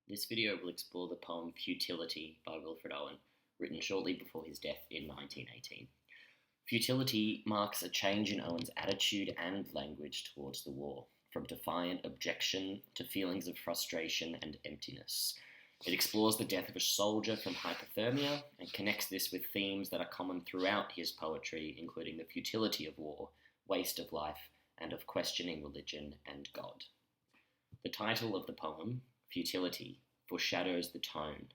This video will explore the poem Futility by Wilfred Owen, written shortly before his death in 1918. Futility marks a change in Owen's attitude and language towards the war, from defiant objection to feelings of frustration and emptiness. It explores the death of a soldier from hypothermia and connects this with themes that are common throughout his poetry, including the futility of war, waste of life, and of questioning religion and God. The title of the poem, Futility, foreshadows the tone.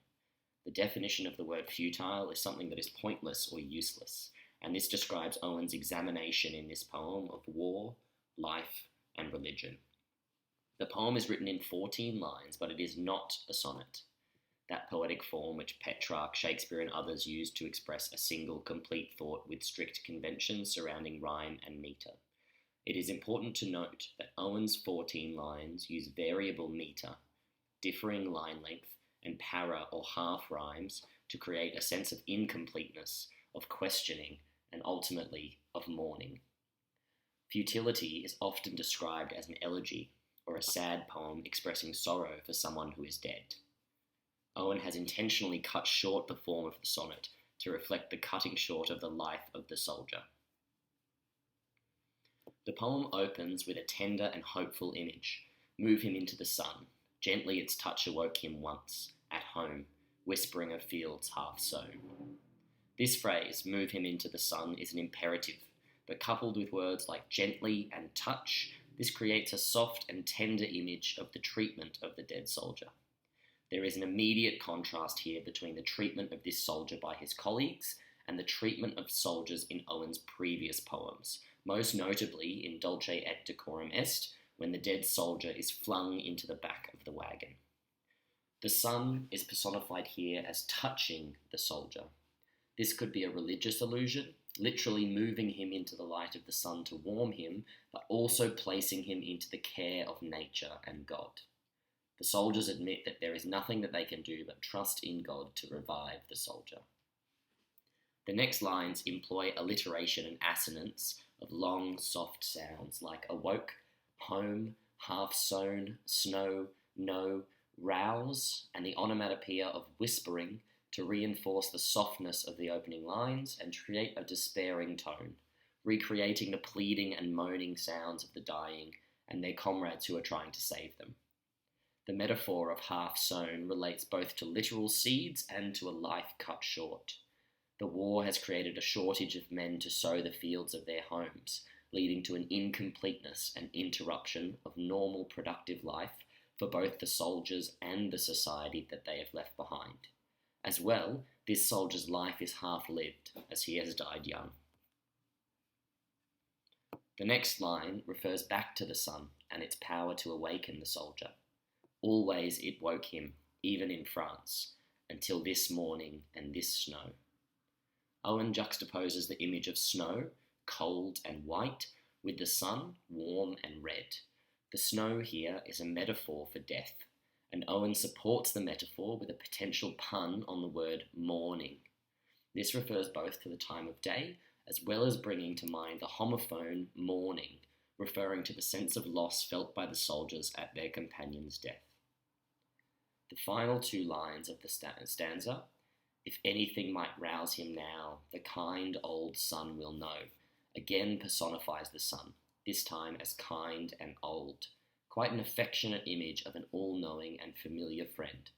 The definition of the word futile is something that is pointless or useless, and this describes Owen's examination in this poem of war, life, and religion. The poem is written in 14 lines, but it is not a sonnet, that poetic form which Petrarch, Shakespeare, and others used to express a single complete thought with strict conventions surrounding rhyme and metre. It is important to note that Owen's 14 lines use variable metre, differing line length, and para or half rhymes to create a sense of incompleteness, of questioning, and ultimately of mourning. Futility is often described as an elegy or a sad poem expressing sorrow for someone who is dead. Owen has intentionally cut short the form of the sonnet to reflect the cutting short of the life of the soldier. The poem opens with a tender and hopeful image. Move him into the sun. Gently its touch awoke him once, at home, whispering of fields half sown. This phrase, move him into the sun, is an imperative, but coupled with words like gently and touch, this creates a soft and tender image of the treatment of the dead soldier. There is an immediate contrast here between the treatment of this soldier by his colleagues and the treatment of soldiers in Owen's previous poems, most notably in Dulce et Decorum Est, when the dead soldier is flung into the back of the wagon. The sun is personified here as touching the soldier. This could be a religious allusion, literally moving him into the light of the sun to warm him, but also placing him into the care of nature and God. The soldiers admit that there is nothing that they can do but trust in God to revive the soldier. The next lines employ alliteration and assonance of long, soft sounds like awoke, home, half sown, snow, no, rouse, and the onomatopoeia of whispering to reinforce the softness of the opening lines and create a despairing tone, recreating the pleading and moaning sounds of the dying and their comrades who are trying to save them. The metaphor of half sown relates both to literal seeds and to a life cut short. The war has created a shortage of men to sow the fields of their homes, leading to an incompleteness and interruption of normal productive life for both the soldiers and the society that they have left behind. As well, this soldier's life is half-lived, as he has died young. The next line refers back to the sun and its power to awaken the soldier. Always it woke him, even in France, until this morning and this snow. Owen juxtaposes the image of snow, cold and white, with the sun, warm and red. The snow here is a metaphor for death, and Owen supports the metaphor with a potential pun on the word mourning. This refers both to the time of day, as well as bringing to mind the homophone mourning, referring to the sense of loss felt by the soldiers at their companion's death. The final two lines of the stanza, if anything might rouse him now, the kind old sun will know, again personifies the sun, this time as kind and old, quite an affectionate image of an all-knowing and familiar friend,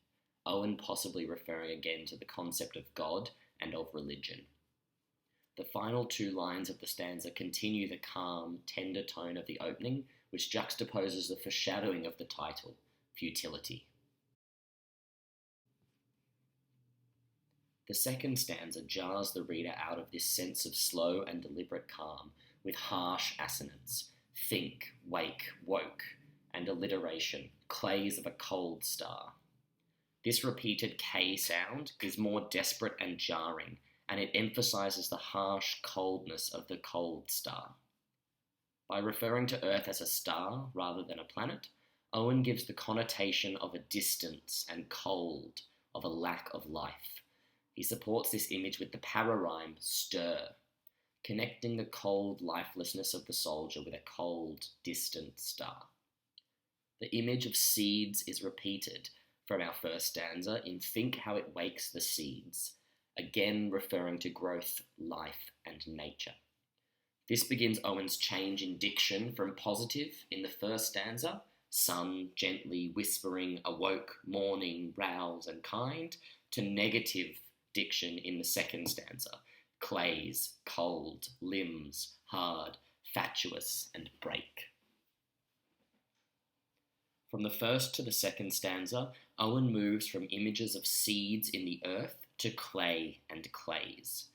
Owen possibly referring again to the concept of God and of religion. The final two lines of the stanza continue the calm, tender tone of the opening, which juxtaposes the foreshadowing of the title, Futility. The second stanza jars the reader out of this sense of slow and deliberate calm with harsh assonance, think, wake, woke, and alliteration, clays of a cold star. This repeated K sound is more desperate and jarring, and it emphasizes the harsh coldness of the cold star. By referring to Earth as a star rather than a planet, Owen gives the connotation of a distance and cold, of a lack of life. He supports this image with the para-rhyme stir, connecting the cold lifelessness of the soldier with a cold, distant star. The image of seeds is repeated, from our first stanza in Think How It Wakes the Seeds, again referring to growth, life, and nature. This begins Owen's change in diction from positive in the first stanza, sun, gently whispering, awoke, morning, rouse, and kind, to negative diction in the second stanza, clays, cold, limbs, hard, fatuous, and break. From the first to the second stanza, Owen moves from images of seeds in the earth to clay and clays.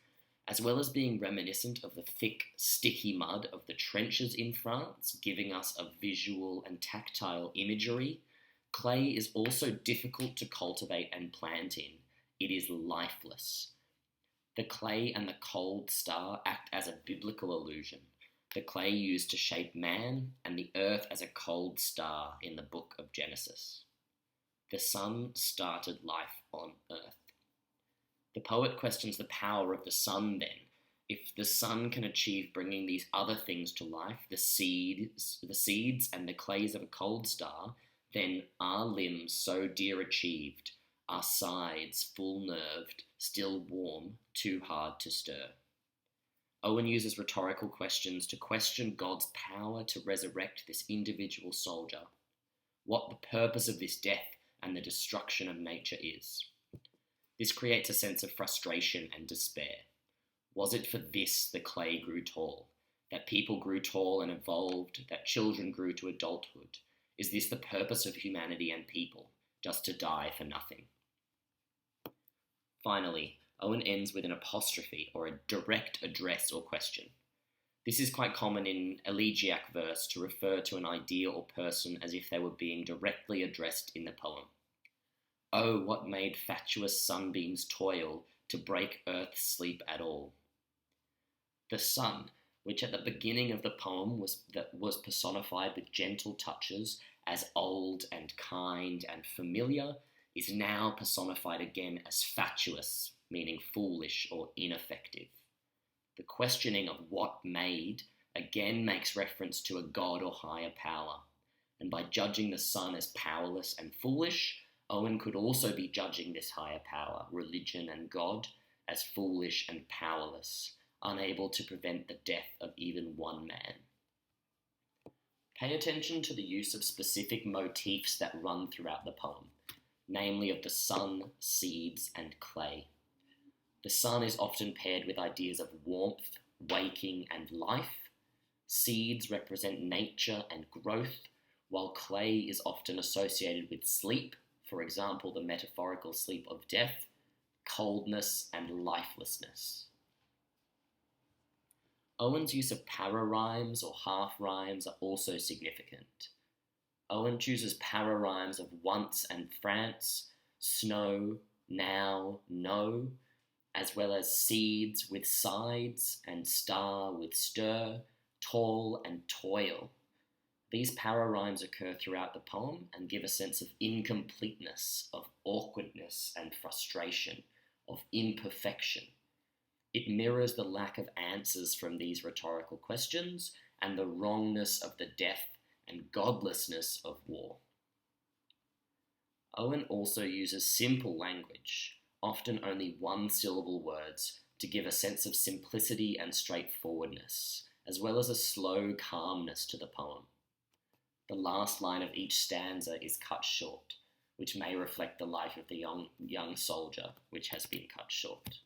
As well as being reminiscent of the thick, sticky mud of the trenches in France, giving us a visual and tactile imagery, clay is also difficult to cultivate and plant in. It is lifeless. The clay and the cold star act as a biblical illusion. The clay used to shape man, and the earth as a cold star in the book of Genesis. The sun started life on earth. The poet questions the power of the sun then. If the sun can achieve bringing these other things to life, the seeds and the clays of a cold star, then are limbs so dear achieved, are sides full-nerved, still warm, too hard to stir. Owen uses rhetorical questions to question God's power to resurrect this individual soldier, what the purpose of this death and the destruction of nature is. This creates a sense of frustration and despair. Was it for this the clay grew tall? That people grew tall and evolved? That children grew to adulthood? Is this the purpose of humanity and people, just to die for nothing? Finally, Owen ends with an apostrophe or a direct address or question. This is quite common in elegiac verse to refer to an idea or person as if they were being directly addressed in the poem. Oh, what made fatuous sunbeams toil to break earth's sleep at all? The sun, which at the beginning of the poem was personified with gentle touches as old and kind and familiar, is now personified again as fatuous, meaning foolish or ineffective. The questioning of what made again makes reference to a god or higher power, and by judging the sun as powerless and foolish, Owen could also be judging this higher power, religion and God, as foolish and powerless, unable to prevent the death of even one man. Pay attention to the use of specific motifs that run throughout the poem, namely of the sun, seeds, and clay. The sun is often paired with ideas of warmth, waking, and life. Seeds represent nature and growth, while clay is often associated with sleep, for example, the metaphorical sleep of death, coldness, and lifelessness. Owen's use of para-rhymes or half-rhymes are also significant. Owen chooses para-rhymes of once and France, snow, now, no, as well as seeds with sides and star with stir, tall and toil. These para-rhymes occur throughout the poem and give a sense of incompleteness, of awkwardness and frustration, of imperfection. It mirrors the lack of answers from these rhetorical questions and the wrongness of the death and godlessness of war. Owen also uses simple language, often only one-syllable words, to give a sense of simplicity and straightforwardness, as well as a slow calmness to the poem. The last line of each stanza is cut short, which may reflect the life of the young soldier, which has been cut short.